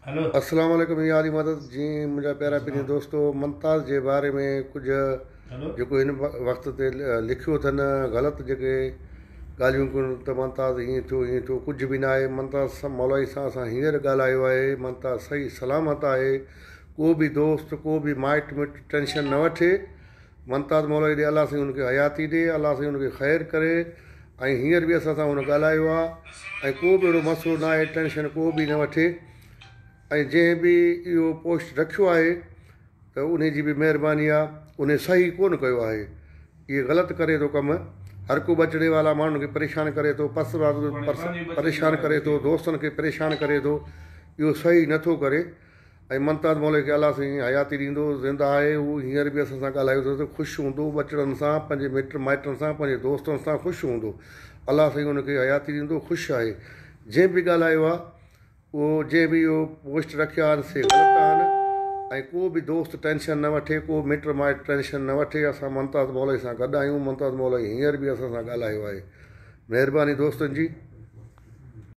Hello. अस्सलाम वालेकुम यारी मदद जी। मुंहिंजा प्यारा पहिरीं दोस्तो मुमताज़ जे बारे में कुझु हेलो। जेको हिन वक़्त ते लिखियो अथनि ग़लति जेके ॻाल्हियूं कयूं त मुमताज़ हीअं थियो हीअं थियो, कुझु बि न आहे। मुमताज़ मौलवी सां असां हींअर ॻाल्हायो आहे। मुमताज़ सही सलामत आहे। को बि दोस्त को बि माइट मिट टेंशन न वठे। मुमताज़ मौलवी ॾे अलाह साईं हुनखे हयाती ॾे, अलाह साईं हुनखे ख़ैरु करे। ऐं हींअर बि असां सां हुन ॻाल्हायो आहे ऐं को बि अहिड़ो मसइलो न आहे, टेंशन को बि न वठे। ऐं जंहिं बि इहो पोस्ट रखियो आहे त उन जी बि महिरबानी आहे, उन सही कोन कयो आहे। इहे ग़लति करे थो कमु। हर को बचड़े वाला माण्हुनि खे परेशान करे थो, परेशान करे थो, दोस्तनि खे परेशान करे थो। इहो सही नथो करे। ऐं मुमताज़ मौलवी खे अलाह साईं हयाती ॾींदो, ज़िंदा आहे उहो। हींअर बि असां सां ॻाल्हायो अथव त ख़ुशि हूंदो, बचड़नि सां, पंहिंजे मिट माइटनि सां, पंहिंजे दोस्तनि सां ख़ुशि हूंदो। अलाह साईं हुनखे हयाती ॾींदो, ख़ुशि आहे। जंहिं बि ॻाल्हायो आहे उहो, जंहिं बि इहो पोस्ट रखिया आहिनि से ग़लति आहिनि। ऐं को बि दोस्त टेंशन न वठे, को मिट माइट टेंशन न वठे। असां मुमताज़ मौलवी सां गॾु आहियूं। मुमताज़ मौलवी हींअर बि असां सां ॻाल्हायो आहे। महिरबानी दोस्तनि जी।